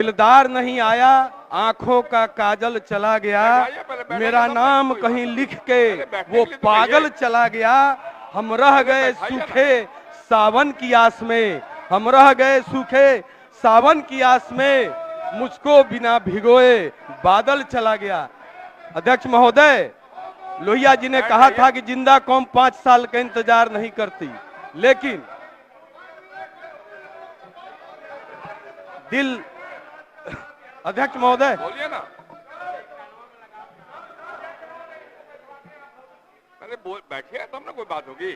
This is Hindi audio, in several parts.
दिलदार नहीं आया, आंखों का काजल चला गया, मेरा नाम कहीं लिख के वो पागल चला गया। हम रह गए सूखे सावन की आस में, हम रह गए सूखे सावन की आस में, मुझको बिना भिगोए बादल चला गया। अध्यक्ष महोदय, लोहिया जी ने कहा था कि जिंदा कौम 5 साल का इंतजार नहीं करती, लेकिन दिल। अध्यक्ष महोदय बोलिए ना, पहले बैठिए तब ना कोई बात होगी,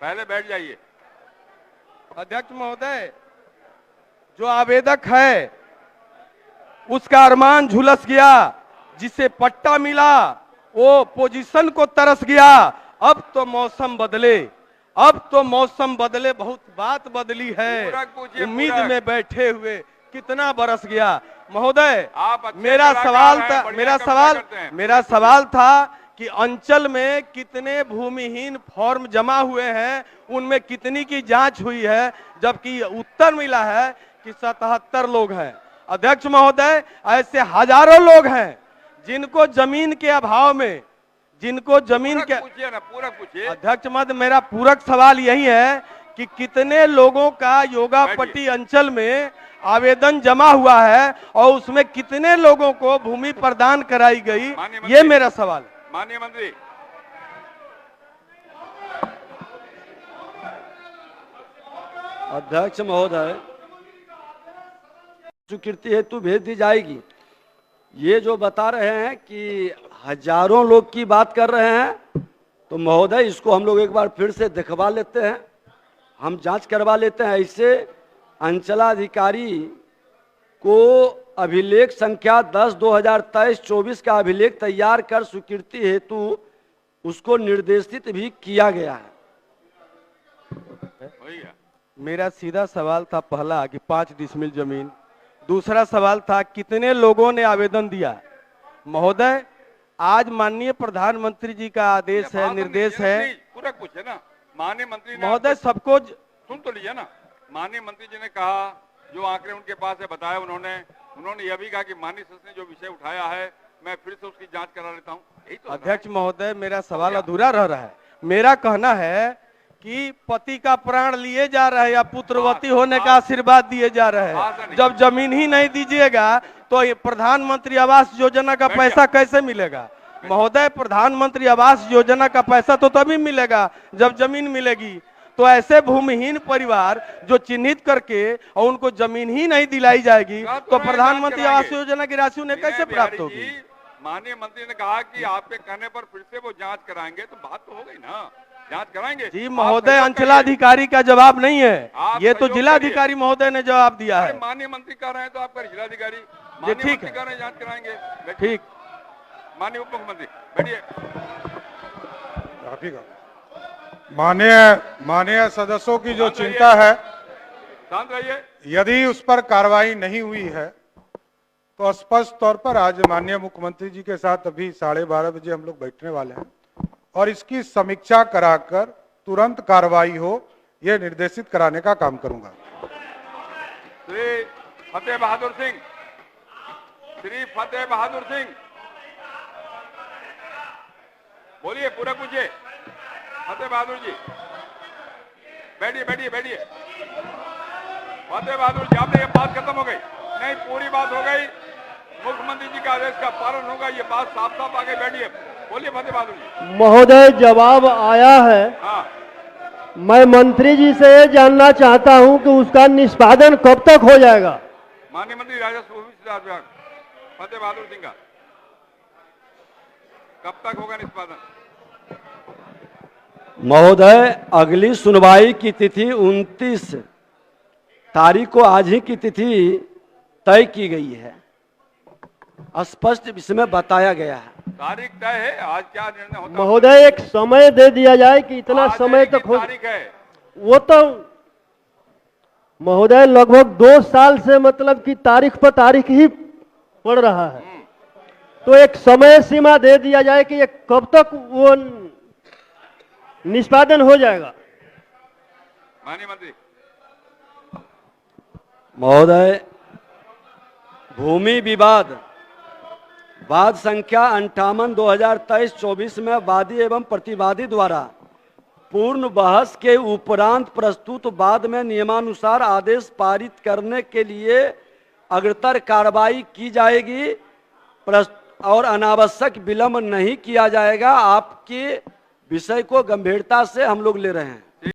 पहले बैठ जाइए। अध्यक्ष महोदय, जो आवेदक है उसका अरमान झुलस गया, जिसे पट्टा मिला वो पोजीशन को तरस गया। अब तो मौसम बदले, अब तो मौसम बदले, बहुत बात बदली है, उम्मीद में बैठे हुए कितना बरस गया। महोदय, मेरा सवाल था कि अंचल में कितने भूमिहीन फॉर्म जमा हुए हैं, उनमें कितनी की जांच हुई है, जबकि उत्तर मिला है कि 77 लोग हैं। अध्यक्ष महोदय, ऐसे हजारों लोग हैं जिनको जमीन के अभाव में, जिनको जमीन के, पूरा पूछिए अध्यक्ष महोदय, मेरा पूरक सवाल यही है कि कितने लोगों का योगापट्टी अंचल में आवेदन जमा हुआ है और उसमें कितने लोगों को भूमि प्रदान कराई गई, ये मेरा सवाल है। माननीय मंत्री, अध्यक्ष महोदय, स्वीकृति हेतु भेज दी जाएगी। ये जो बता रहे हैं कि हजारों लोग की बात कर रहे हैं, तो महोदय इसको हम लोग एक बार फिर से दिखवा लेते हैं, हम जांच करवा लेते हैं। इससे अंचलाधिकारी को अभिलेख संख्या 10/2023-24 का अभिलेख तैयार कर स्वीकृति हेतु उसको निर्देशित भी किया गया है। मेरा सीधा सवाल था पहला कि 5 डिसमिल जमीन, दूसरा सवाल था कितने लोगों ने आवेदन दिया। महोदय, आज माननीय प्रधानमंत्री जी का आदेश है, निर्देश है, पूरा पूछे ना माननीय मंत्री महोदय, सबको सुन तो लीजिए ना। माननीय मंत्री जी ने कहा, जो आंकड़े उनके पास है बताया उन्होंने यह भी कहा कि माननीय सदस्य ने जो विषय उठाया है मैं फिर से उसकी जांच करा लेता हूँ। यही तो अध्यक्ष महोदय, मेरा सवाल अधूरा रह रहा है। मेरा कहना है कि पति का प्राण लिए जा रहे हैं या पुत्रवती होने का आशीर्वाद दिए जा रहे हैं, जब जमीन ही नहीं दीजिएगा तो ये प्रधानमंत्री आवास योजना का पैसा कैसे मिलेगा। महोदय, प्रधानमंत्री आवास योजना का पैसा तो तभी मिलेगा जब जमीन मिलेगी। तो ऐसे भूमिहीन परिवार जो चिन्हित करके और उनको जमीन ही नहीं दिलाई जाएगी तो प्रधानमंत्री आवास योजना की राशि उन्हें कैसे प्राप्त होगी। माननीय मंत्री ने कहा कि आपके कहने पर फिर से वो जांच कराएंगे, तो बात तो हो गई ना, जांच कराएंगे। जी महोदय, अंचलाधिकारी का जवाब नहीं है, ये तो जिलाधिकारी महोदय ने जवाब दिया है। माननीय मंत्री कह रहे हैं तो आपका जिलाधिकारी, ठीक है, कह रहे हैं जांच कराएंगे। ठीक। माननीय उप मुख्यमंत्री बैठिए। माननीय सदस्यों की जो चिंता है, शांत रहिए। यदि उस पर कार्रवाई नहीं हुई है तो स्पष्ट तौर पर आज माननीय मुख्यमंत्री जी के साथ अभी 12:30 बजे हम लोग बैठने वाले हैं और इसकी समीक्षा कराकर तुरंत कार्रवाई हो, यह निर्देशित कराने का काम करूंगा। श्री फतेह बहादुर सिंह, श्री फतेह बहादुर सिंह, बोलिए, पूरा पूछिए। फतेह बहादुर जी बैठिए, बैठिए। फतेह बहादुर जी, आपने ये बात खत्म हो गई? नहीं, पूरी बात हो गई। मुख्यमंत्री जी का आदेश का पालन होगा, ये बात साफ साफ आगे। बैठिए, बोलिए फतेह बहादुर जी। महोदय, जवाब आया है। हाँ, मैं मंत्री जी से ये जानना चाहता हूं कि उसका निष्पादन कब तक हो जाएगा। माननीय मंत्री राजस्व विभाग फतेह बहादुर सिंह का कब तक होगा निष्पादन? महोदय, अगली सुनवाई की तिथि 29 तारीख को, आज ही की तिथि तय की गई है, स्पष्ट इसमें बताया गया है। तारीख तय है, आज क्या निर्णय होता है? महोदय, एक समय दे दिया जाए कि इतना समय तक हो। तारीख है वो तो महोदय लगभग 2 साल से मतलब कि तारीख पर तारीख ही पड़ रहा है, तो एक समय सीमा दे दिया जाए कि ये कब तक वो निष्पादन हो जाएगा। माननीय मंत्री महोदय, भूमि विवाद वाद संख्या 58/2023-24 में वादी एवं प्रतिवादी द्वारा पूर्ण बहस के उपरांत प्रस्तुत बाद में नियमानुसार आदेश पारित करने के लिए अग्रतर कार्रवाई की जाएगी और अनावश्यक विलंब नहीं किया जाएगा। आपके विषय को गंभीरता से हम लोग ले रहे हैं।